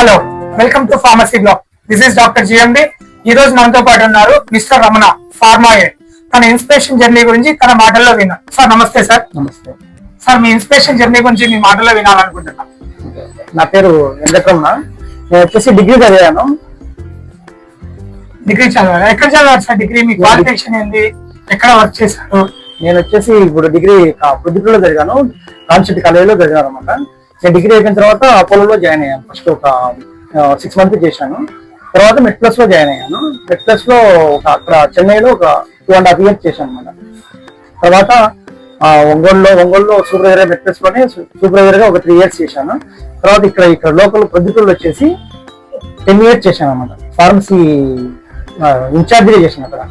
Hello, welcome to pharmacy blog. This is doctor GMD. ఈ రోజు మనతో పాటు ఉన్నారు మిస్టర్ రమణ, ఫార్మా హెడ్. తన ఇన్స్పిరేషన్ జర్నీ గురించి తన మాటల్లో విన్నాం. సార్ నమస్తే. సార్ నమస్తే సార్, మీ ఇన్స్పిరేషన్ జర్నీ గురించి మీ మాటల్లో వినాలనుకుంటున్నా. నా పేరు వెంకటరమణ. నేను వచ్చేసి డిగ్రీ చదివాను. డిగ్రీ చదివారు? ఎక్కడ చదివారు సార్ డిగ్రీ? మీ క్వాలిఫికేషన్ ఏంది? ఎక్కడ వర్క్ చేశారు? నేను వచ్చేసి ఇప్పుడు డిగ్రీ పొద్దుటూరులో జరిగాను, కాన్స్టిట్యూట్ కాలేజీలో జరిగాను అనమాట. నేను డిగ్రీ అయిపోయిన తర్వాత అపోలోలో జాయిన్ అయ్యాను. ఫస్ట్ ఒక 6 months చేశాను. తర్వాత మెడ్ ప్లస్ లో జాయిన్ అయ్యాను. మెడ్ ప్లస్ లో అక్కడ చెన్నైలో ఒక 2.5 years చేశాను అనమాట. తర్వాత ఒంగోలులో సూపర్వైజర్, మెడ్ ప్లస్ లోనే సూపర్వైజర్ గా ఒక 3 years చేశాను. తర్వాత ఇక్కడ లోకల్ పొద్దుటూరులో వచ్చేసి 10 years చేశాను అనమాట. ఫార్మసీ ఇన్ఛార్జ్ చేశాను అక్కడ.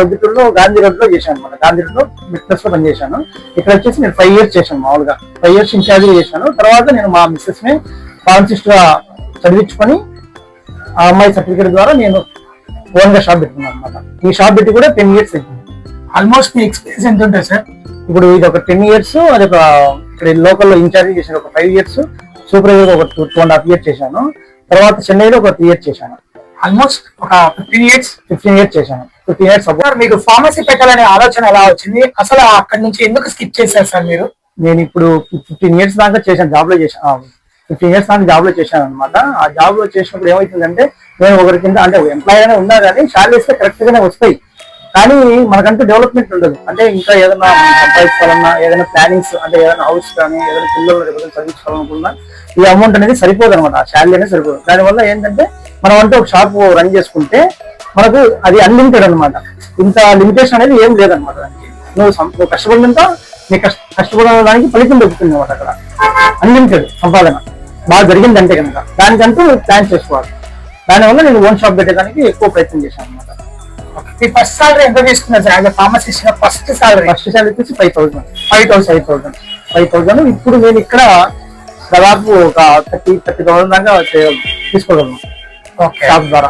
పొద్దుటూరులో గాంధీ రోడ్ లో చేశాను అనమాట. గాంధీ రోడ్ లో మెడ్ ప్లస్ లో పనిచేశాను. ఇక్కడ వచ్చేసి నేను 5 years చేశాను. మామూలుగా 5 years ఇన్ఛార్జ్ చేశాను. తర్వాత నేను మా మిస్సెస్ ని ఫార్మసిస్ట్ గా చదివించుకొని ఆ అమ్మాయి సర్టిఫికేట్ ద్వారా నేను ఓన్ గా షాప్ పెట్టుకున్నాను అనమాట. ఈ షాప్ పెట్టి కూడా 10 years అయింది. ఆల్మోస్ట్ మీ ఎక్స్పీరియన్స్ ఎంత ఉంటుంది సార్? ఇప్పుడు ఇది ఒక 10 years, అది ఒక ఇక్కడ లోకల్లో ఇన్ఛార్జ్ చేశాను ఒక 5 years, సూపర్వైజర్ ఒక 2.5 years చేశాను. తర్వాత చెన్నైలో ఒక 3 years చేశాను. ఆల్మోస్ట్ ఒక 15 years చేశాను. 15 years. సార్, మీకు ఫార్మసీ పెట్టాలనే ఆలోచన ఎలా వచ్చింది? అసలు అక్కడి నుంచి ఎందుకు స్కిప్ చేశారు సార్ మీరు? నేను ఇప్పుడు 15 years దాకా చేశాను, జాబ్ లో చేశాను. 15 years దాకా జాబ్ లో చేశాను అనమాట. ఆ జాబ్ లో చేసినప్పుడు ఏమవుతుందంటే, నేను ఒకరి కింద అంటే ఎంప్లాయీ అనే ఉన్నా కానీ శాలరీస్ కరెక్ట్ గానే వస్తాయి, కానీ మనకంటూ డెవలప్మెంట్ ఉండదు. అంటే ఇంకా ఏదైనా సంపాదించాలన్నా, ఏదైనా ప్లానింగ్స్ అంటే ఏదైనా హౌస్ కానీ ఏదైనా పిల్లలు చదివించుకోవాలనుకున్నా ఈ అమౌంట్ అనేది సరిపోదు అనమాట. ఆ శాలరీ అనేది సరిపోదు. దానివల్ల ఏంటంటే మనం అంటే ఒక షాప్ రన్ చేసుకుంటే మనకు అది అన్లిమిటెడ్ అనమాట. ఇంత లిమిటేషన్ అనేది ఏం లేదనమాట. దానికి నువ్వు కష్టపడినంత నీ కష్టపడిన దానికి ఫలితం దొరుకుతుంది అనమాట. అక్కడ అన్లిమిటెడ్ సంపాదన బాగా జరిగిందంటే కనుక దానికంటూ ప్లాన్ చేసుకోవాలి. దానివల్ల నేను ఓన్ షాప్ పెట్టేదానికి ఎక్కువ ప్రయత్నం చేశాను అనమాట. మీ ఫస్ట్ సాలరీ ఎంత తీసుకున్నారు సార్? ఫార్మసిస్ట్ ఫస్ట్ సాలరీ వచ్చేసి 5,000. ఇప్పుడు నేను ఇక్కడ దాదాపు ఒక 30,000 దాకా తీసుకోగలను షాప్ ద్వారా.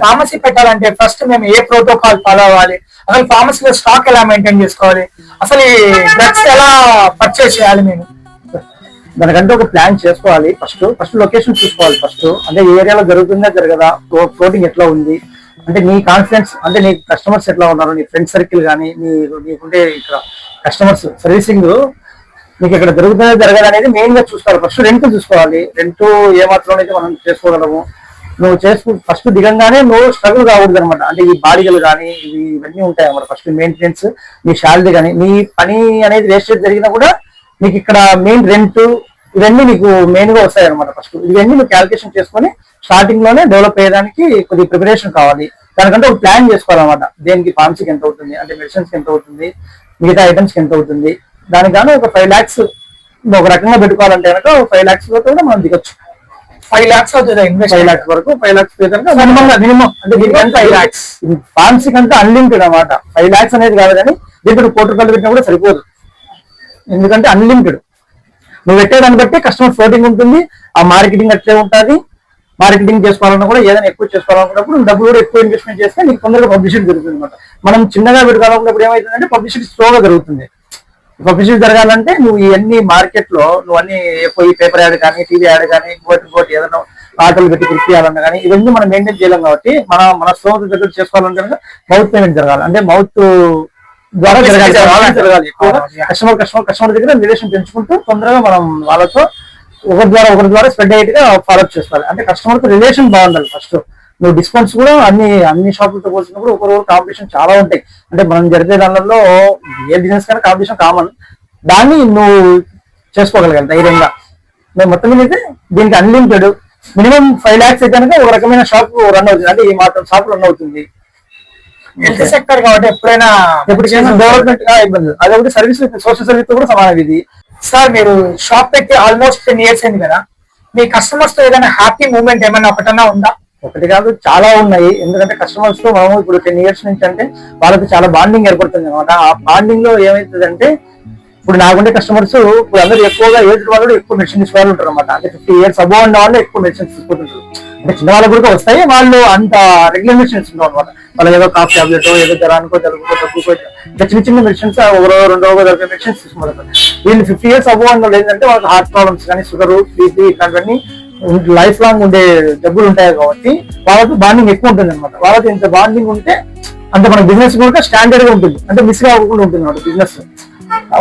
ఫార్మసీ పెట్టాలంటే ఫస్ట్ మేము ఏ ప్రోటోకాల్ ఫాలో అవ్వాలి? అసలు ఫార్మసీలో స్టాక్ ఎలా మెయింటైన్ చేసుకోవాలి? అసలు ఈ డ్రగ్స్ ఎలా పర్చేస్ చేయాలి? మేము దానికంటే ఒక ప్లాన్ చేసుకోవాలి. ఫస్ట్ లొకేషన్ చూసుకోవాలి. ఫస్ట్ అంటే ఏ ఏరియాలో జరుగుతుందా జరగదా, ఫ్లోటింగ్ ఎట్లా ఉంది, అంటే నీ కాన్ఫిడెన్స్, అంటే నీ కస్టమర్స్ ఎట్లా ఉన్నారు, నీ ఫ్రెండ్ సర్కిల్ కానీ నీకుంటే ఇక్కడ కస్టమర్స్ సర్వీసింగ్ నీకు ఇక్కడ జరుగుతుందా జరగదా అనేది మెయిన్ గా చూసుకోవాలి. ఫస్ట్ రెంట్ చూసుకోవాలి. రెంట్ ఏ మాత్రం అయితే మనం చేసుకోగలము. నువ్వు ఫస్ట్ దిగంగానే నువ్వు స్ట్రగుల్ కాకూడదు అనమాట. అంటే ఈ బాడీలు కానీ ఇవన్నీ ఉంటాయి అన్నమాట. ఫస్ట్ మెయింటెనెన్స్, నీ శాలరీ కానీ, నీ పని అనేది వేస్టేజ్ జరిగినా కూడా నీకు ఇక్కడ మెయిన్ రెంట్ ఇవన్నీ నీకు మెయిన్ గా వస్తాయి అనమాట. ఫస్ట్ ఇవన్నీ నువ్వు క్యాలిక్యులేషన్ చేసుకొని స్టార్టింగ్ లోనే డెవలప్ అయ్యేదానికి కొద్ది ప్రిపరేషన్ కావాలి. దానికంటే ఒక ప్లాన్ చేసుకోవాలన్నమాట. దేనికి ఫార్మసీకి ఎంత అవుతుంది, అంటే మెడిసిన్స్ కి ఎంత అవుతుంది, మిగతా ఐటమ్స్ కి ఎంత అవుతుంది, దానికి గాను ఒక 5 lakhs ఒక రకంగా పెట్టుకోవాలంటే కనుక 5 lakhs వరకు కూడా మనం దిగొచ్చు. 5 lakhs అవుతుంది ఇన్వెస్ట్. 5 lakhs వరకు 5 lakhs మినిమం. అంటే దీనికంటే 5 lakhs ఫార్మసీ కంటే అన్లిమిటెడ్ అనమాట. 5 lakhs అనేది కాదు, కానీ దీంట్లో 1 కోటి రూపాయలు పెట్టినా కూడా సరిపోదు. ఎందుకంటే అన్లిమిటెడ్. నువ్వు పెట్టేదాన్ని బట్టి కస్టమర్ ఫ్లోటింగ్ ఉంటుంది. ఆ మార్కెటింగ్ అట్లే ఉంటుంది. మార్కెటింగ్ చేసుకోవాలన్నా కూడా ఏదైనా ఎక్కువ చేసుకోవాలనుకున్నప్పుడు డబ్బులు కూడా ఎక్కువ ఇన్వెస్ట్మెంట్ చేస్తే నీకు తొందరగా పబ్లిసిటీ జరుగుతుంది అనమాట. మనం చిన్నగా పెట్టుకోవాలనుకున్నప్పుడు ఏమవుతుందంటే పబ్లిసిటీ స్లోగా జరుగుతుంది. పబ్లిసిటీ జరగాలంటే నువ్వు ఇవన్నీ మార్కెట్ లో నువ్వు అన్ని పోయి పేపర్ యాడ్ కానీ, టీవీ యాడ్ కానీ, ఇంకోటి ఏదైనా ఆటోలు పెట్టి తిరిగియాలన్నా కానీ ఇవన్నీ మనం మెయింటైన్ చేయలేం. కాబట్టి మన స్తోమత దగ్గర చేసుకోవాలంటే కనుక మౌత్ పేమెంట్ జరగాలి. అంటే మౌత్ ద్వారా జరగాలి. ఎక్కువగా కస్టమర్ దగ్గర రిలేషన్ పెంచుకుంటూ తొందరగా మనం వాళ్ళతో ఒకరి ద్వారా స్ప్రెడ్ అయ్యేట్టుగా ఫాలోఅప్ చేసుకోవాలి. అంటే కస్టమర్ తో రిలేషన్ బాగుండాలి. ఫస్ట్ నువ్వు డిస్కౌంట్స్ కూడా అన్ని షాపులతో పోల్చినప్పుడు ఒకరు కాంపిటీషన్ చాలా ఉంటాయి. అంటే మనం జరిగే దానిలో ఏ బిజినెస్ కన్నా కాంపిటీషన్ కామన్. దాన్ని నువ్వు చేసుకోగలగాలి ధైర్యంగా. మేము మొత్తం మీద అయితే దీనికి అన్లిమిటెడ్ మినిమం 5 lakhs అయితే కనుక ఒక రకమైన షాప్ రన్ అవుతుంది. అంటే ఈ మాత్రం షాప్ రన్ అవుతుంది. హెల్త్ సెక్టర్ కాబట్టి ఎప్పుడైనా డెవలప్మెంట్ గా ఇబ్బంది. అదొకటి సర్వీస్, సోషల్ సర్వీస్ తో కూడా సమానం ఇది. సార్, మీరు షాప్ పెట్టి ఆల్మోస్ట్ 10 years అయింది కదా, మీ కస్టమర్స్ తో ఏదైనా హ్యాపీ మూమెంట్ ఏమైనా ఒకటన్నా ఉందా? ఒకటి కాదు, చాలా ఉన్నాయి. ఎందుకంటే కస్టమర్స్ తో మనం ఇప్పుడు 10 years నుంచి అంటే వాళ్ళకి చాలా బాండింగ్ ఏర్పడుతుంది అనమాట. ఆ బాండింగ్ లో ఏమైతుందంటే ఇప్పుడు నాకుండే కస్టమర్స్ ఇప్పుడు అందరూ ఎక్కువగా ఏజ్ వాళ్ళు ఎక్కువ మెడిసిన్ తీసుకోవాలి ఉంటారు అనమాట. అంటే 50 years అబౌవ్ ఉన్న వాళ్ళు ఎక్కువ మెడిసిన్స్ తీసుకుంటుంటారు. అంటే చిన్న వాళ్ళకు కూడా వస్తాయి, వాళ్ళు అంత రెగ్యులర్ మెడిసిన్స్ ఉండవు అనమాట. వాళ్ళు ఏదో కాఫ్ టాబ్లెట్, ఏదో జ్వరానికో జలుబుకో దగ్గుకో ఇట్లా చిన్న మెడిసిన్స్ 1-2 మెడిసిన్స్ తీసుకుంటారు. వీళ్ళు 50 years అబౌవ్ ఉన్న వాళ్ళు ఏంటంటే వాళ్ళకి హార్ట్ ప్రాబ్లమ్స్ కానీ, షుగర్, బీపీ ఇట్లాంటివన్నీ లైఫ్ లాంగ్ ఉండే జబ్బులు ఉంటాయి కాబట్టి వాళ్ళతో బాండింగ్ ఎక్కువ ఉంటుంది అనమాట. వాళ్ళతో ఇంత బాండింగ్ ఉంటే అంత మన బిజినెస్ కూడా స్టాండర్డ్ గా ఉంటుంది, అంటే మిస్ కాకుండా ఉంటుంది అనమాట బిజినెస్.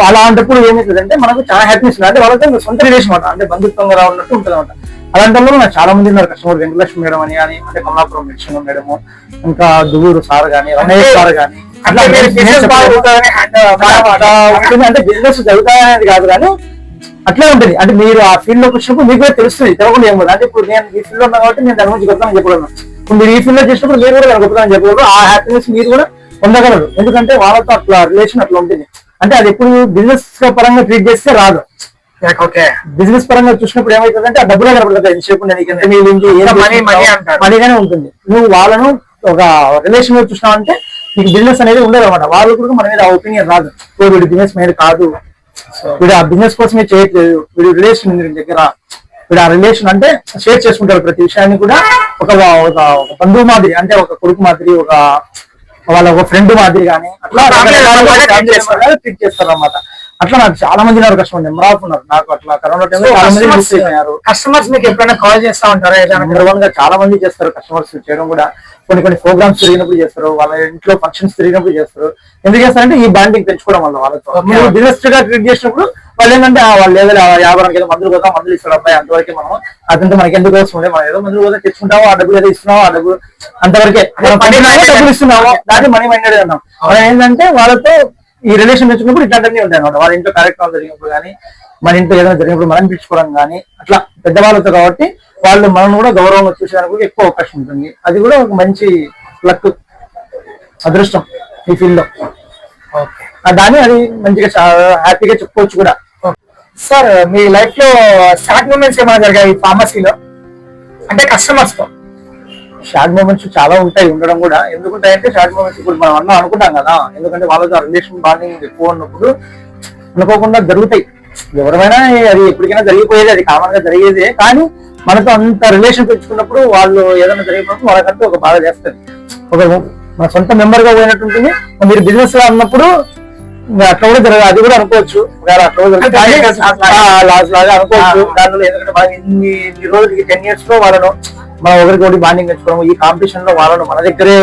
అలాంటప్పుడు ఏమవుతుందంటే మనకు చాలా హ్యాపీనెస్ అంటే వాళ్ళతో సొంత రిలేషన్ అనమాట, అంటే బంధుత్వంగా ఉన్నట్టు ఉంటుంది అనమాట. అలాంటి నాకు చాలా మంది ఉన్నారు కస్టమర్, వెంకటలక్ష్మి మేడం అని కానీ, అంటే కమలాపురం లక్ష్మి మేడము, ఇంకా దువ్వూరు సార్ కానీ, రమేష్ సార్ కానీ, అట్లా అంటే బిజినెస్ జరుగుతాయనేది కాదు కానీ అట్లే ఉంటుంది. అంటే మీరు ఆ ఫీల్డ్ లోకి వచ్చినప్పుడు మీకు కూడా తెలుస్తుంది, తెలవకుండా ఏం కూడా. అంటే ఇప్పుడు నేను ఈ ఫీల్డ్ లో ఉన్నా కాబట్టి నేను దాని గురించి గొప్పని చెప్పగలను. ఇప్పుడు మీరు ఈ ఫీల్డ్ లో చేసినప్పుడు మీరు కూడా గొప్పని చెప్పగలరు, ఆ హ్యాపీనెస్ మీరు కూడా పొందగలరు. ఎందుకంటే వాళ్ళతో అట్లా రిలేషన్ అట్లా ఉంటుంది. అంటే అది ఎప్పుడు బిజినెస్ పరంగా ట్రీట్ చేస్తే రాదు. ఓకే, బిజినెస్ పరంగా చూసినప్పుడు ఏమైతుందంటే ఆ డబ్బులే కనపడుతుంది ఎంతసేపు మనీగానే ఉంటుంది. నువ్వు వాళ్ళను ఒక రిలేషన్ లో చూసినావంటే నీకు బిజినెస్ అనేది ఉండదు అనమాట. వాళ్ళు కూడా మన మీద ఒపీనియన్ రాదు, వీడు బిజినెస్ మీద కాదు, వీడు ఆ బిజినెస్ కోసమే చేయట్లేదు, వీడు రిలేషన్ ఉంది దగ్గర, వీడు ఆ రిలేషన్ అంటే షేర్ చేసుకుంటారు ప్రతి విషయాన్ని కూడా. ఒక బంధువు మాదిరి, అంటే ఒక కొడుకు మాదిరి, ఒక వాళ్ళ ఒక ఫ్రెండ్ మాదిరి కానీ అట్లా ట్రీట్ చేస్తారు అనమాట. అట్లా నాకు చాలా మంది ఉన్నారు కస్టమర్, నెంబర్ ఆఫ్ ఉన్నారు నాకు. అట్లా కరోనా టైంలో చాలా మంది మిస్ అయిపోయారు. కస్టమర్స్ మీకు ఎప్పుడైనా కాల్ చేస్తా ఉంటారా? గా చాలా మంది చేస్తారు కస్టమర్స్ చేయడం కూడా. కొన్ని ప్రోగ్రామ్స్ జరిగినప్పుడు చేస్తారు, వాళ్ళ ఇంట్లో ఫంక్షన్స్ జరిగినప్పుడు చేస్తారు. ఎందుకు చేస్తారంటే ఈ బాండింగ్ పెంచుకోవడం వల్ల. వాళ్ళతో మీరు బిజినెస్ గా ట్రీట్ చేసినప్పుడు వాళ్ళు ఏంటంటే వాళ్ళు ఏదో వ్యాపారానికి ఏదో మందులు పోతాం, మందులు ఇస్తారు అబ్బాయి, అంతవరకే మనం అదంతా మనకి ఎందుకు వస్తుంది, మనం ఏదో మందులు పోతే తెచ్చుకుంటామో, ఆ డబ్బులు ఏదో ఇస్తున్నామో ఆ డబ్బులు అంతవరకే డబ్బులు ఇస్తున్నామో, దాన్ని మనీ మైండెడ్ అన్నాం. మనం ఏంటంటే వాళ్ళతో ఈ రిలేషన్ తెచ్చుకున్నప్పుడు ఇట్లాంటివన్నీ ఉంటాయి అనమాట. వాళ్ళ ఇంట్లో కార్యక్రమాలు జరిగినప్పుడు కానీ, మన ఇంట్లో ఏదైనా జరిగినప్పుడు మనం పిలుచుకోవడం కానీ, అట్లా పెద్దవాళ్ళతో కాబట్టి వాళ్ళు మనం కూడా గౌరవంగా చూసేదానికి ఎక్కువ అవకాశం ఉంటుంది. అది కూడా ఒక మంచి లక్, అదృష్టం ఈ ఫీల్డ్ లో. దాన్ని అది మంచిగా హ్యాపీగా చెప్పుకోవచ్చు కూడా. సార్ మీ లైఫ్ లో షార్ట్ మూమెంట్స్ ఏమైనా జరిగాయి ఫార్మసీలో, అంటే కస్టమర్స్ తో? షార్ట్ మూమెంట్స్ చాలా ఉంటాయి, ఉండడం కూడా. ఎందుకుంటాయంటే షార్ట్ మూమెంట్స్ ఇప్పుడు మనం అన్నా అనుకుంటాం కదా, ఎందుకంటే వాళ్ళతో రిలేషన్ బాండింగ్ ఎక్కువ ఉన్నప్పుడు అనుకోకుండా జరుగుతాయి. ఎవరైనా అది ఎప్పటికైనా జరిగిపోయేది, అది కామన్ గా జరిగేదే. కానీ మనతో అంత రిలేషన్ పెంచుకున్నప్పుడు వాళ్ళు ఏదైనా జరిగినప్పుడు వాళ్ళకంటే ఒక బాధ చేస్తుంది. ఒక మన సొంత మెంబర్ గా పోయినట్టు ఉంటుంది. మీరు బిజినెస్ లో అన్నప్పుడు అట్లా కూడా జరగదు, అది కూడా అనుకోవచ్చు. అట్లా లాస్ లాగా అనుకోవచ్చు. దానిలో ఎందుకంటే మనం ఇన్ని రోజులకి 10 years లో వాళ్ళను మనం ఒకరికి ఒకటి బాండింగ్ పెంచుకోవడం, ఈ కాంపిటీషన్ లో వాళ్ళను మన దగ్గరే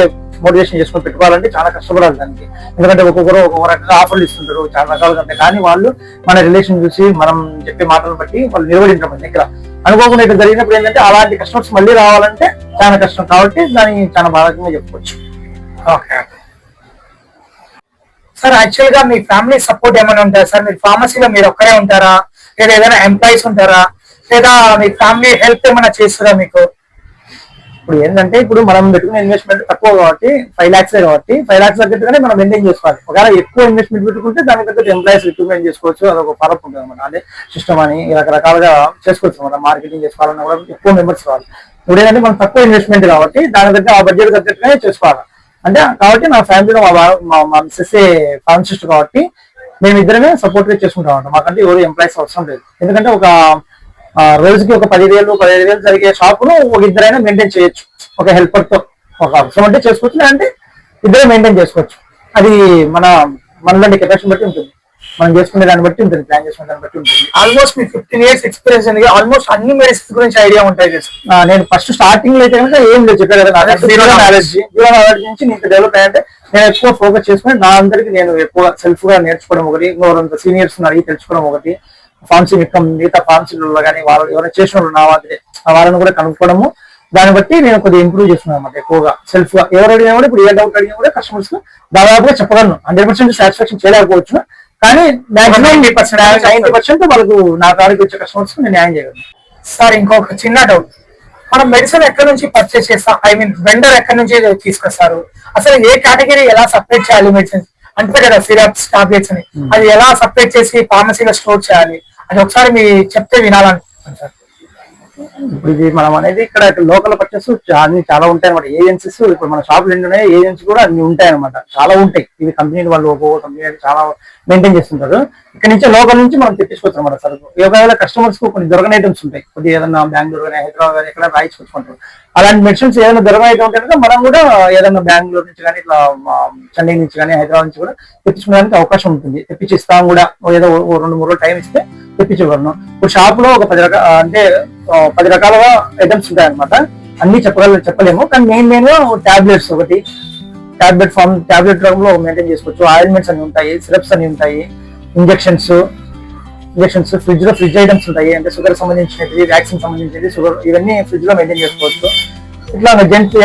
మోటివేషన్ చేసుకొని పెట్టుకోవాలంటే చాలా కష్టపడాలి దానికి. ఎందుకంటే ఒక్కొక్కరు ఒక్కొక్క రకంగా ఆఫర్లు ఇస్తుంటారు చాలా రకాలుగా ఉంటాయి. కానీ వాళ్ళు మన రిలేషన్ చూసి మనం చెప్పే మాటలను బట్టి వాళ్ళు నిలబడింటారు మన దగ్గర. అనుకోకుండా ఇక్కడ జరిగినప్పుడు ఏంటంటే అలాంటి కస్టమర్స్ మళ్ళీ రావాలంటే చాలా కష్టం. కాబట్టి దాన్ని చాలా బాధకంగా చెప్పుకోవచ్చు. ఓకే సార్, యాక్చువల్ గా మీ ఫ్యామిలీ సపోర్ట్ ఏమైనా ఉంటారా సార్? మీరు ఫార్మసీలో మీరు ఒక్కరే ఉంటారా, లేదా ఏదైనా ఎంప్లాయీస్ ఉంటారా, లేదా మీ ఫ్యామిలీ హెల్ప్ ఏమైనా చేస్తారా మీకు? ఇప్పుడు ఏంటంటే ఇప్పుడు మనం పెట్టుకునే ఇన్వెస్ట్మెంట్ తక్కువ కాబట్టి 5 lakhs కాబట్టి 5 lakhs తగ్గట్టుగానే మనం మెయింటైన్ చేసుకోవాలి. ఒకవేళ ఎక్కువ ఇన్వెస్ట్మెంట్ పెట్టుకుంటే దానికి తగ్గట్టు ఎంప్లాయీస్ రిక్రూట్మెంట్ చేసుకోవచ్చు. అదొక ఫరక్ ఉంటుంది అనమాట. అంటే సిస్టమ్ అని రకరకాలుగా చేసుకోవచ్చు అనమాట. మార్కెటింగ్ చేసుకోవాలన్నా కూడా ఎక్కువ మెంబర్స్ కావాలి. ఇప్పుడు ఏంటంటే మనం తక్కువ ఇన్వెస్ట్మెంట్ కాబట్టి దాని తగ్గ ఆ బడ్జెట్ తగ్గట్టుగానే చేసుకోవాలి. అంటే కాబట్టి నా ఫ్యామిలీలో మా మిస్సెస్ ఫార్మసిస్ట్ కాబట్టి మేమిద్దరమే సపోర్ట్ గా చేసుకుంటాం అనమాట. మాకంటే ఎవరు ఎంప్లాయీస్ అవసరం లేదు. ఎందుకంటే ఒక రోజుకి ఒక 10,000-15,000 జరిగే షాపును ఒక ఇద్దరైనా మెయింటైన్ చేయొచ్చు. ఒక హెల్పర్ తో ఒక అవసరం అంటే చేసుకోవచ్చు, లేదంటే ఇద్దరే మెయింటైన్ చేసుకోవచ్చు. అది మనలాంటి కెపాసిటీ బట్టి ఉంటుంది, మనం చేసుకునే దాన్ని బట్టి ఉంటుంది, ప్లాన్ చేసుకునే దాన్ని బట్టి ఉంటుంది. ఆల్మోస్ట్ మీ 15 years ఎక్స్పీరియన్స్ అనేది ఆల్మోస్ట్ అన్ని మెడిసిన్స్ గురించి ఐడియా ఉంటాయి. నేను ఫస్ట్ స్టార్టింగ్ లో అయితే కనుక ఏం లేదు, చెప్పాను కదా, జీరో నాలెడ్జ్ నుంచి నీకు డెవలప్ అయ్యంటే నేను ఎక్కువ ఫోకస్ చేసుకుని నా అందరికి నేను ఎక్కువ సెల్ఫ్ గా నేర్చుకోవడం ఒకటి, ఇంకొకరు సీనియర్స్ అడిగి తెలుసుకోవడం ఒకటి, ఫార్మసీ మిగతా ఫార్మసీలో కానీ వాళ్ళు ఎవరైనా చేసిన వాళ్ళు నా వాటిని వాళ్ళని కూడా కనుక్కోవడము. దాన్ని బట్టి నేను కొద్దిగా ఇంప్రూవ్ చేస్తున్నాను అనమాట. ఎక్కువగా సెల్ఫ్ గా ఎవరు అడిగినా కూడా, ఇప్పుడు ఏ డౌట్ అడిగినా కూడా కస్టమర్స్ దాదాపుగా చెప్పగలను. 100% సాటిస్ఫాక్షన్ చేయలేకపోవచ్చు, కానీ మాక్సిమం 90% వాళ్ళకు నా కాడికి వచ్చే కస్టమర్స్ నేను న్యాయం చేయగలను. సార్ ఇంకొక చిన్న డౌట్, మనం మెడిసిన్ ఎక్కడి నుంచి పర్చేస్ చేస్తాం, ఐ మీన్ వెండర్ ఎక్కడి నుంచి తీసుకొస్తారు, అసలు ఏ కేటగిరీ ఎలా సపరేట్ చేయాలి మెడిసిన్స్ అంటే కదా, సిరప్స్, టాబ్లెట్స్ అని, అది ఎలా సపరేట్ చేసి ఫార్మసీలో స్టోర్ చేయాలి, అది ఒకసారి మీరు చెప్తే వినాలనుకుంటున్నాను సార్. ఇప్పుడు ఇది మనం అనేది ఇక్కడ లోకల్ పర్చేస్ అన్ని చాలా ఉంటాయి అనమాట. ఏజెన్సీస్ ఇప్పుడు మన షాపులు ఏంటనే ఏజెన్సీ కూడా అన్ని ఉంటాయి అనమాట, చాలా ఉంటాయి. ఇవి కంపెనీలు వాళ్ళు ఒక్కొక్క కంపెనీ చాలా మెయింటైన్ చేస్తుంటారు. ఇక్కడ నుంచి లోకల్ నుంచి మనం తెప్పించుకోవచ్చు అనమాట సరుకు. ఒకవేళ కస్టమర్స్ కు కొన్ని దొరకని ఐటమ్స్ ఉంటాయి, కొద్దిగా ఏదైనా బెంగళూరు కానీ హైదరాబాద్ కానీ ఎక్కడ రాయించుకుంటారు. అలాంటి మెడిసిన్స్ ఏదైనా దొరకని ఐటమ్ ఉంటే కనుక మనం కూడా ఏదైనా బెంగళూరు నుంచి కానీ ఇట్లా చెన్నై నుంచి కానీ హైదరాబాద్ నుంచి కూడా తెప్పించుకోవడానికి అవకాశం ఉంటుంది. తెప్పించి ఇస్తాం కూడా, ఏదో 2-3 రోజులు టైం ఇస్తే తెప్పించగలను. ఇప్పుడు షాప్ లో ఒక 10 రకాల అంటే 10 రకాల ఐటమ్స్ ఉంటాయి అనమాట. అన్ని చెప్పలేము, కానీ మెయిన్ టాబ్లెట్స్ ఒకటి, టాబ్లెట్ రూపంలో మెయింటైన్ చేసుకోవచ్చు. ఆయిల్మెంట్స్ అన్ని ఉంటాయి, సిరప్స్ అన్ని ఉంటాయి, ఇంజెక్షన్స్, ఫ్రిడ్జ్ ఐటమ్స్ ఉంటాయి. అంటే షుగర్ సంబంధించినవి, వ్యాక్సిన్ సంబంధించినవి, షుగర్ ఇవన్నీ ఫ్రిడ్జ్ లో మెయింటైన్ చేసుకోవచ్చు. ఇట్లా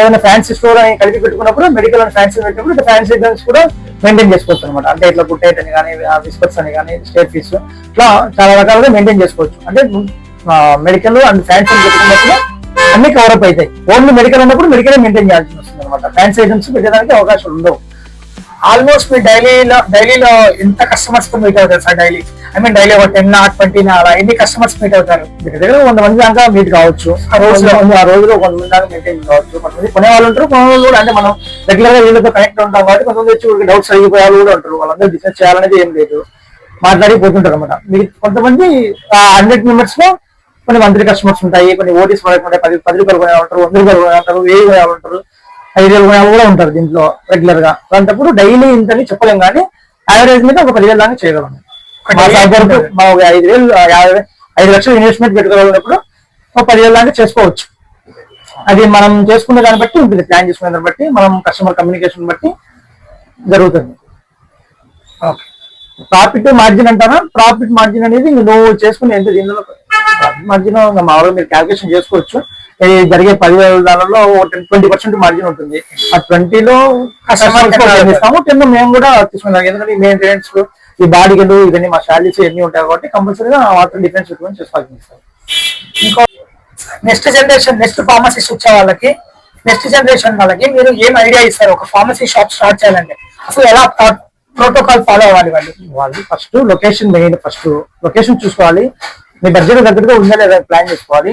ఏదైనా ఫ్యాన్సీ స్టోర్ అని కలిపి పెట్టుకున్నప్పుడు, మెడికల్ అండ్ ఫ్యాన్సీ పెట్టినప్పుడు ఇట్లా ఫ్యాన్సీ ఐటమ్స్ కూడా మెయింటైన్ చేసుకోవచ్చు అనమాట. అంటే ఇట్లా గుట్టైట్ అని కానీ, బిస్కట్స్ అని కానీ, స్టేట్ ఫీస్, ఇట్లా చాలా రకాలుగా మెయింటైన్ చేసుకోవచ్చు. అంటే మెడికల్ అండ్ ఫ్యాన్సీ పెట్టుకున్నప్పుడు అన్ని కవర్ అప్ అవుతాయి. ఓన్లీ మెడికల్ అన్నప్పుడు మెడికల్ మెయింటైన్ చేయాల్సి వస్తుంది అనమాట. ఫ్యాన్సీ ఐటమ్స్ పెట్టడానికి అవకాశం ఉండవు. ఆల్మోస్ట్ మీ డైలీలో ఎంత కస్టమర్స్ తో మీట్ అవుతారు సార్? డైలీ డైలీ ఒక 10 or 20 అలా ఎన్ని కస్టమర్స్ మీట్ అవుతారు? దగ్గర 100 మంది దాకా మీట్ కావచ్చు. ఆ రోజులో 100 మంది దాకా మెయింటైన్ కావచ్చు. కొంతమంది కొనే వాళ్ళు ఉంటారు, కొనే వాళ్ళు కూడా అంటే మనం రెగ్యులర్ గా వీళ్ళతో కనెక్ట్ ఉంటాం కాబట్టి కొంతమంది వచ్చి డౌట్స్ అడిగిపోయే వాళ్ళు కూడా ఉంటారు. వాళ్ళందరూ బిజినెస్ చేయాలనేది ఏం లేదు, మాట్లాడిపోతుంటారు అనమాట. మీకు కొంతమంది 100 మెంబర్స్ లో కొన్ని మంత్లీ కస్టమర్స్ ఉంటాయి, కొన్ని ఓటీస్ ఉంటాయి, 10 రూపాయలు కొనే ఉంటారు, 100 రూపాయలు కొనే ఉంటారు, 1000 కొనే ఉంటారు, 5,000 కొనే కూడా ఉంటారు దీంట్లో రెగ్యులర్ గా. అలాంటప్పుడు డైలీ ఇంతని చెప్పలేం, కానీ యావరేజ్ మీద ఒక 10,000 దాకా చేయగలం. మా 5 లక్షలు ఇన్వెస్ట్మెంట్ పెట్టుకోవాలన్నప్పుడు ఒక 10,000 దాకా చేసుకోవచ్చు. అది మనం చేసుకునే దాన్ని బట్టి ఉంటుంది, ప్లాన్ చేసుకునే దాన్ని బట్టి, మనం కస్టమర్ కమ్యూనికేషన్ బట్టి జరుగుతుంది. ప్రాఫిట్ మార్జిన్ అంటారా? ప్రాఫిట్ మార్జిన్ అనేది నువ్వు చేసుకునే ఎంత దీనిలో ప్రాఫిట్ మార్జిన్ మామూలుగా మీరు క్యాల్కులేషన్ చేసుకోవచ్చు. జరిగే 10,000 20% మార్జిన్ ఉంటుంది. ఆ 20లో కస్టమర్ ఇస్తాము, 10 మేము కూడా తీసుకుంటాం. ఎందుకంటే మెయింటెనెన్స్, ఈ బాడీలు, ఇవన్నీ మా శాలరీస్ ఇవన్నీ ఉంటాయి కాబట్టి కంపల్సరీగా వాటర్ డిఫరెన్స్ పెట్టుకొని చేసుకోవాల్సి వస్తుంది. ఇంకో నెక్స్ట్ ఫార్మసిస్ట్ వచ్చే వాళ్ళకి, నెక్స్ట్ జనరేషన్ వాళ్ళకి మీరు ఏం ఐడియా ఇస్తారు? ఒక ఫార్మసీ షాప్ స్టార్ట్ చేయాలంటే అసలు ఎలా ప్రోటోకాల్ ఫాలో అవ్వాలి? వాళ్ళు first location, main first location చూసుకోవాలి. మీ బడ్జెట్ దగ్గరగా ఉందా లేదా ప్లాన్ చేసుకోవాలి.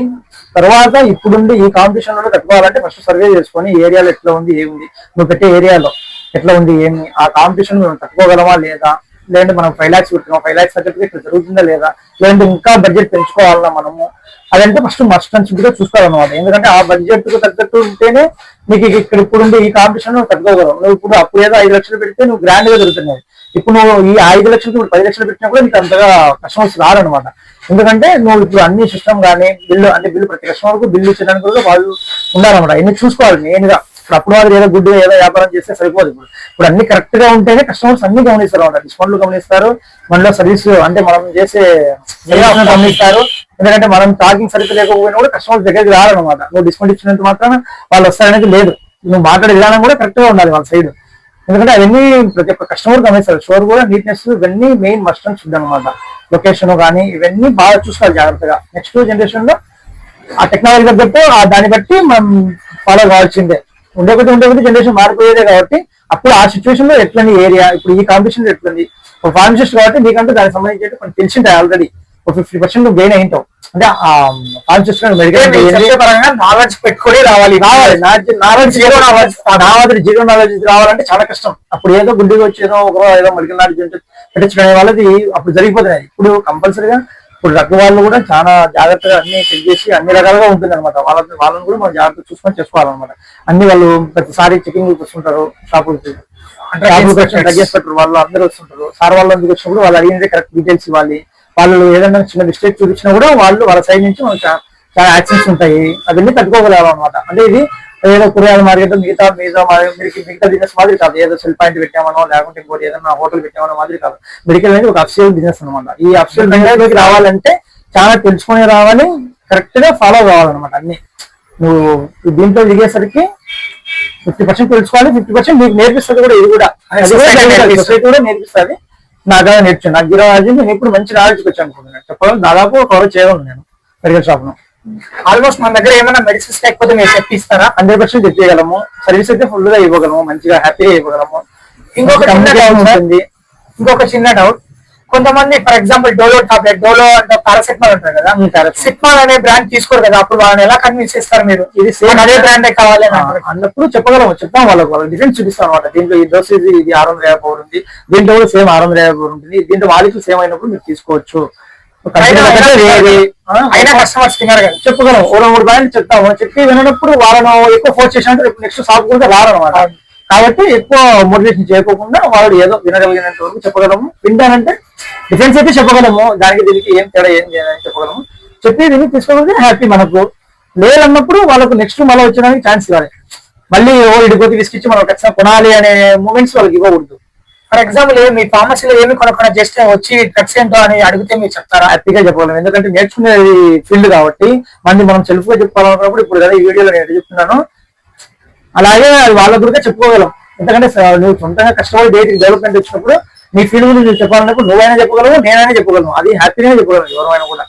తర్వాత ఇప్పుడుండి ఈ కాంపిటీషన్ లో తట్టుకోవాలంటే ఫస్ట్ సర్వే చేసుకొని ఏరియాలో ఎట్లా ఉంది, ఏముంది, నువ్వు పెట్టే ఏరియాలో ఎట్లా ఉంది, ఏమి, ఆ కాంపిటీషన్ మేము తట్టుకోగలమా లేదా, లేదంటే మనం 5 lakhs పెట్టినాం, 5 lakhs తగ్గట్టుగా ఇక్కడ జరుగుతుందా లేదా, లేదంటే ఇంకా బడ్జెట్ పెంచుకోవాలన్నా మనము, అదంటే ఫస్ట్ మస్ట్ అండ్ షుడ్ గా చూసుకోవాలన్నమాట. ఎందుకంటే ఆ బడ్జెట్ కు తగ్గట్టు ఉంటేనే నీకు ఇక్కడ ఇప్పుడు ఈ కాంపిటీషన్ నువ్వు తట్టుకోగలవు. నువ్వు ఇప్పుడు అప్పుడు ఏదో 5 లక్షలు పెడితే నువ్వు గ్రాండ్ గా దొరుకుతున్నాయి. ఇప్పుడు నువ్వు ఈ 5 లక్షలు ఇప్పుడు 10 లక్షలు పెట్టినా కూడా నీకు అంతగా కస్టమర్స్ రారనమాట. ఎందుకంటే నువ్వు ఇప్పుడు అన్ని సిస్టమ్ కానీ బిల్లు ప్రతి కస్టమర్ కు బిల్లు ఇచ్చడానికి కూడా వాళ్ళు ఉండాలన్నమాట. ఇన్ని చూసుకోవాలి మెయిన్ గా. అప్పుడు వాళ్ళు ఏదో గుడ్డుగా ఏదో వ్యాపారం చేస్తే సరిపోదు. ఇప్పుడు అన్ని కరెక్ట్ గా ఉంటేనే కస్టమర్స్ అన్ని గమనిస్తారు అన్నమాట. డిస్కౌంట్లు గమనిస్తారు, మనలో సర్వీస్ అంటే మనం చేసే గమనిస్తారు. ఎందుకంటే మనం టాకింగ్ సరిగ్గా లేకపోయినా కూడా కస్టమర్స్ దగ్గరికి రారనమాట. నువ్వు డిస్కౌంట్ ఇచ్చినంత మాత్రం వాళ్ళు వస్తారనేది లేదు. నువ్వు మాట్లాడే విధానం కూడా కరెక్ట్ గా ఉండాలి వాళ్ళ సైడ్. ఎందుకంటే అవన్నీ ప్రతి ఒక్క కస్టమర్ గమనిస్తారు. స్టోర్ కూడా నీట్నెస్ ఇవన్నీ మెయిన్ మస్ట్ అండ్ షుడ్ అనమాట. లొకేషన్ కానీ ఇవన్నీ బాగా చూసుకోవాలి జాగ్రత్తగా. నెక్స్ట్ జనరేషన్ లో ఆ టెక్నాలజీ తగ్గట్టు దాన్ని బట్టి మనం ఫాలో కావాల్సిందే. ఉండే కొద్ది జనరేషన్ మారిపోయేదే కాబట్టి అప్పుడు ఆ సిచ్యువేషన్ లో ఎట్లని ఏరియా, ఇప్పుడు ఈ కాంపిటీషన్ లో ఎట్లుంది, ఒక ఫార్మసిస్ట్ కాబట్టి నీకంటే దానికి సంబంధించి కొన్ని తెలిసింటాయి ఆల్రెడీ. ఒక 50% నువ్వు గెయిన్ అయింటావు. అంటే ఆ ఫార్మసిస్ట్ మెడికల్ పరంగా నాలెడ్జ్ పెట్టుకొని రావాలి. జీరో నాలెడ్జ్ రావాలంటే చాలా కష్టం. అప్పుడు ఏదో గుడ్డిగా వచ్చి ఏదో మెడికల్ నాలెడ్జ్ పెట్టించుకునే వాళ్ళది అప్పుడు జరిగిపోతున్నాయి. ఇప్పుడు కంపల్సరీగా ఇప్పుడు రగ్గు వాళ్ళు కూడా చాలా జాగ్రత్తగా అన్ని చెక్ చేసి అన్ని రకాలుగా ఉంటుంది అనమాట. వాళ్ళని కూడా మనం జాగ్రత్తగా చూసుకొని చేసుకోవాలన్నమాట. అన్ని వాళ్ళు ప్రతిసారి చెకింగ్ వస్తుంటారు షాపులకి, తగ్గేసి పెట్టరు వాళ్ళు, అందరూ వస్తుంటారు. సార్ వాళ్ళు ఎందుకు వచ్చినప్పుడు వాళ్ళు అడిగినది కరెక్ట్ డీటెయిల్స్ ఇవ్వాలి. వాళ్ళు ఏదైనా చిన్న మిస్టేక్ చూపించినా కూడా వాళ్ళ సైడ్ నుంచి మనకు చాలా యాక్షన్స్ ఉంటాయి. అవన్నీ తట్టుకోగలగాలి అనమాట. అంటే ఇది ఏదో కూరగాయల మార్కెట్ మిగతా బిజినెస్ మాదిరి కాదు. ఏదో సెల్ పాయింట్ పెట్టామనో లేకుంటే ఇంకోటి ఏదైనా హోటల్ పెట్టామనో మాదిరి కాదు. మెడికల్ అనేది ఒక అఫిషియల్ బిజినెస్ అనమాట. ఈ అఫిషియల్ బిజినెస్ రావాలంటే చాలా తెలుసుకుని రావాలి, కరెక్ట్ గా ఫాలో కావాలన్నమాట. అన్ని నువ్వు దీంట్లో దిగేసరికి 50% తెలుసుకోవాలి, 50% నీకు నేర్పిస్తుంది కూడా. ఇది కూడా నేర్పిస్తుంది. నాకు నేర్చుకున్నాను. నాకు జీరో నాలెడ్జ్, నేను ఇప్పుడు మంచి నాలెడ్జ్కి వచ్చాను అనుకుంటున్నాను. చెప్పాలి దాదాపు కవర్ చేయగలను నేను మెడికల్ షాప్ ను. ఆల్మోస్ట్ మన దగ్గర ఏమైనా మెడిసిన్స్ లేకపోతే మీరు తెప్పిస్తారా? 100% తెప్పియగలము. సర్వీస్ అయితే ఫుల్ గా ఇవ్వగలము, మంచిగా హ్యాపీగా ఇవ్వగలము. ఇంకొక చిన్న డౌట్, కొంతమంది for example Dolo tablet, Dolo అంటే పారాసెటమాల్ అంటారు కదా, సిట్మాల్ అనే బ్రాండ్ తీసుకోరు కదా, అప్పుడు వాళ్ళని ఎలా కన్విన్స్ చేస్తారు మీరు? ఇది సేమ్ అదే బ్రాండే కావాలి అన్నప్పుడు చెప్తాం వాళ్ళకి డిఫరెన్స్ చూపిస్తాం అనమాట. దీంట్లో ఈ డోసేజ్ ఇది 650 పవర్ ఉంది, దీంట్లో కూడా సేమ్ 650 పవర్ ఉంటుంది, దీంట్లో వాలికి సేమ్ అయినప్పుడు మీరు తీసుకోవచ్చు. చెప్పగలం. 3 బ్రాండ్లు చెప్తాము. చెప్పి వినప్పుడు వాళ్ళను ఎక్కువ ఫోర్స్ చేసినట్టు నెక్స్ట్ షాప్ కూడా రారనమాట. కాబట్టి ఎక్కువ మోటివేషన్ చేయకోకుండా వాళ్ళు ఏదో వినగలిగినంత వరకు చెప్పగలము. వింటానంటే డిఫరెన్స్ అయితే చెప్పగలము. దానికి దీనికి ఏం తేడా ఏం చేయాలని చెప్పగలము. చెప్పేది తీసుకోకపోతే హ్యాపీ మనకు. లేదన్నప్పుడు వాళ్ళకు నెక్స్ట్ మళ్ళీ వచ్చడానికి ఛాన్స్ ఇవ్వాలి. మళ్ళీ ఇడిపోతే విసికిచ్చి మనం ఖచ్చితంగా కొనాలి అనే మూమెంట్స్ వాళ్ళకి ఇవ్వకూడదు. ఫర్ ఎగ్జాంపుల్ మీ ఫార్మసీలో ఏమి కొనుక్కున్నా జస్ట్ వచ్చి డ్రగ్స్ ఏంటో అని అడిగితే మీరు చెప్తారా? హ్యాపీగా చెప్పగలం, ఎందుకంటే నేర్చుకునేది ఫీల్డ్ కాబట్టి. మనం సెల్ఫ్ గా చెప్పుకోవాలన్నప్పుడు ఇప్పుడు కదా ఈ వీడియోలో నేను చెప్తున్నాను, అలాగే వాళ్ళ గురిగా చెప్పుకోగలం. ఎందుకంటే నువ్వు సొంతంగా కష్టపడి డేట్ డెవలప్మెంట్ వచ్చినప్పుడు నీ ఫీల్డ్ గురించి చెప్పాలన్నప్పుడు నువ్వైనా చెప్పగలవు, నేనైనా చెప్పగలను. అది హ్యాపీగా చెప్పగలను, ఎవరైనా కూడా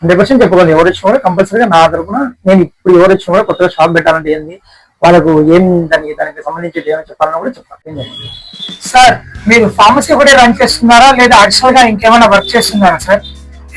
100% చెప్పగలను. ఎవరు వచ్చినా కూడా కంపల్సరీగా నా తరపున నేను ఇప్పుడు ఎవరు వచ్చినా కూడా కొత్తగా షాప్ పెట్టాలంటే ఏంది, వాళ్ళకు ఏం దానికి సంబంధించి ఏమైనా చెప్పాలన్నా కూడా చెప్తాను. సార్ మీరు ఫార్మసీ కూడా రన్ చేస్తున్నారా లేదా అడిషనల్ గా ఇంకేమైనా వర్క్ చేస్తున్నారా సార్?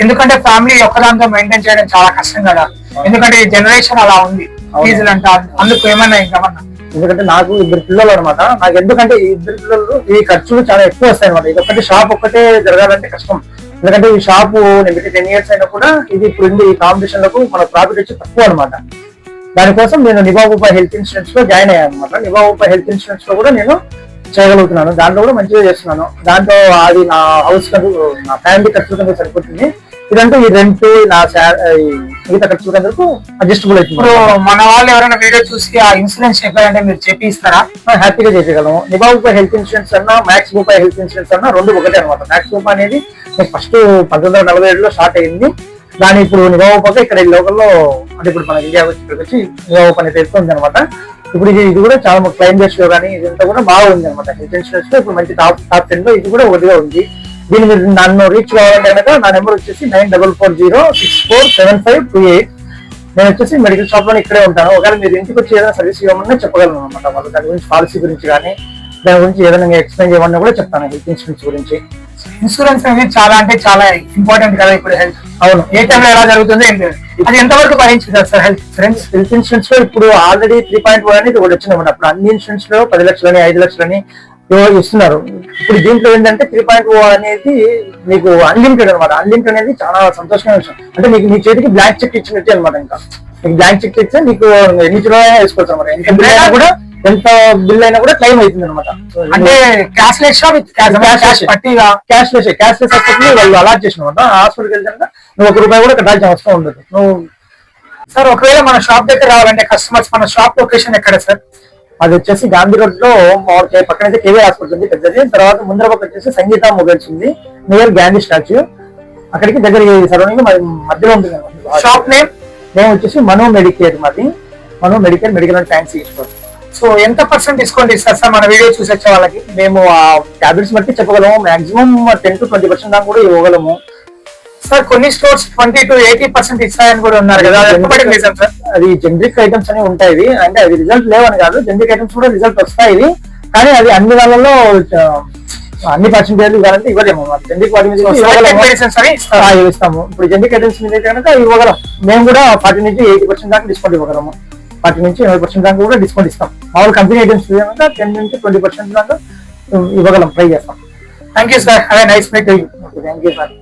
ఎందుకంటే ఫ్యామిలీ ఒక్కదాంతో మెయింటైన్ చేయడం చాలా కష్టం కదా, ఎందుకంటే ఈ జనరేషన్ అలా ఉంది ఫీజులు అంట, అందుకు ఏమన్నా ఇంకేమన్నా? ఎందుకంటే నాకు 2 పిల్లలు అనమాట. నాకు ఎందుకంటే ఈ 2 పిల్లలు ఈ ఖర్చులు చాలా ఎక్కువ వస్తాయి అనమాట. ఇది ఒకటి షాప్ ఒక్కటే జరగాలంటే కష్టం. ఎందుకంటే ఈ షాపు నేను పెట్టి 10 years అయినా కూడా ఇది ఇప్పుడు ఈ కాంపిటీషన్ లకు మన ప్రాఫిట్ వచ్చి తక్కువ అనమాట. దానికోసం నేను నివాబూపా హెల్త్ ఇన్సూరెన్స్ లో జాయిన్ అయ్యాను అనమాట. నివాబూపా హెల్త్ ఇన్సూరెన్స్ లో కూడా నేను చేయగలుగుతున్నాను, దాంట్లో కూడా మంచిగా చేస్తున్నాను. దాంట్లో అది నా హౌస్ కందుకు నా ఫ్యామిలీ ఖర్చుల కింద సరిపోతుంది. ఇదంతా ఈ రెంట్ నా మిగతా ఖర్చుల కిందకు అడ్జస్టబుల్ అవుతుంది. ఇప్పుడు మన వాళ్ళు ఎవరైనా వీడియో చూసి ఆ ఇన్సూరెన్స్ చెప్పారంటే మీరు చేపిస్తారా? హ్యాపీగా చేసేయగలము. నివాబూపా హెల్త్ ఇన్సూరెన్స్ అన్నా మ్యాక్స్ బూపా హెల్త్ ఇన్సూరెన్స్ అన్నా రెండు ఒకటే అనమాట. మ్యాక్స్ బూపా అనేది ఫస్ట్ 1947లో స్టార్ట్ అయింది. దాని ఇప్పుడు నివాబూపాగా ఇక్కడ లోకల్లో అంటే ఇప్పుడు మన ఇండియా వచ్చి నివాబూపా అనేది తెలుస్తుంది అనమాట. ఇప్పుడు ఇది కూడా చాలా క్లైమ్ బేస్ లో కానీ ఇదంతా కూడా బాగా ఉంది అనమాట. హెల్త్ ఇన్సూరెన్స్ లో ఇప్పుడు మంచి టాప్ 10 లో ఇది కూడా ఒకటిగా ఉంది. దీని మీద నన్ను రీచ్ కావాలంటే కనుక నా నెంబర్ వచ్చేసి 9440647528. నేను వచ్చేసి మెడికల్ షాప్ లో ఇక్కడే ఉంటాను. ఒకవేళ మీరు ఇంటికి వచ్చి ఏదైనా సర్వీస్ ఇవ్వమని చెప్పగలను అనమాట. వాళ్ళు దాని గురించి పాలసీ గురించి కానీ దాని గురించి ఏదైనా ఎక్స్ప్లెయిన్ చేయమని కూడా చెప్తాను హెల్త్ ఇన్సూరెన్స్ గురించి. ఇన్సూరెన్స్ అనేది చాలా అంటే చాలా ఇంపార్టెంట్ కదా ఇప్పుడు హెల్త్. అవును, ఏ టైంలో ఎలా జరుగుతుంది అది ఎంతవరకు భరించింది sir health insurance? Health insurance లో ఇప్పుడు ఆల్రెడీ 3.1 అనేది ఒకటి వచ్చింది. అప్పుడు అన్ని ఇన్సూరెన్స్ లో 10 లక్షలని 5 లక్షలని ఇస్తున్నారు. ఇప్పుడు దీంట్లో ఏంటంటే 3.0 అనేది మీకు అన్లిమిటెడ్ అనమాట. అన్లిమిటెడ్ అనేది చాలా సంతోషమైన విషయం. అంటే మీకు మీ చేతికి బ్లాంక్ చెక్ ఇచ్చినట్టే అనమాట. ఇంకా మీకు బ్లాంక్ చెక్ ఇస్తే మీకు ఎన్ని రోజులైనా వేసుకోవచ్చు అనమాట. ఎంత బిల్ అయినా కూడా క్లెయిమ్ అవుతుంది అనమాట. అంటే క్యాష్ లెస్ వాళ్ళు అలాట్ చేసిన హాస్పిటల్కి వెళ్తాక నువ్వు ₹1 కూడా కట్టాల్సిన అవసరం ఉండదు. నువ్వు సార్ ఒకవేళ మన షాప్ దగ్గర రావాలంటే కస్టమర్స్ మన షాప్ లొకేషన్ ఎక్కడ సార్? అది వచ్చేసి గాంధీ రోడ్ లో పక్కన అయితే కేవీ హాస్పిటల్ ఉంది పెద్దది. తర్వాత ముందర పక్క వచ్చేసి సంగీత మొబైల్స్ ఉంది నియర్ గాంధీ స్టాచ్యూ. అక్కడికి దగ్గర సరౌండింగ్ మధ్యలో ఉంటుంది. షాప్ నేమ్ వచ్చేసి మనో మెడికేర్. మాది Mano Medicare medical and fancy store. So ఎంత % డిస్కౌంట్ ఇస్తారు సార్ మన వీడియో చూసి వచ్చే వాళ్ళకి? మేము ఆ టాబ్లెట్స్ బట్టి చెప్పగలము. మాక్సిమం 10 to 20% దాకా కూడా ఇవ్వగలము సార్. కొన్ని స్టోర్స్ 20 to 80% ఇస్తాయని కూడా ఉన్నారు కదా, సార్? అది జనరిక్ ఐటమ్స్ అని ఉంటాయి. అంటే అది రిజల్ట్ లేవని కాదు, జనరిక్ ఐటమ్స్ కూడా రిజల్ట్ వస్తాయి. కానీ అది అన్ని వాళ్ళలో అన్ని పర్సెంటేజ్ ఇవ్వాలంటే ఇవ్వలేము. జనరిక్ వాటి మీద ఇస్తాము. ఇప్పుడు జనరిక్ ఐటమ్స్ మీద కనుక ఇవ్వగలం. మేము కూడా 40 నుంచి 80% దాకా డిస్కౌంట్ ఇవ్వగలము. 40 నుంచి 80% దాకా కూడా డిస్కౌంట్ ఇస్తాం. మామూలు కంపెనీ ఐటమ్స్ కనుక 10 నుంచి 20% దాకా ఇవ్వగలం, ట్రై చేస్తాం. Thank you sir. Have a nice meet. Thank you sir.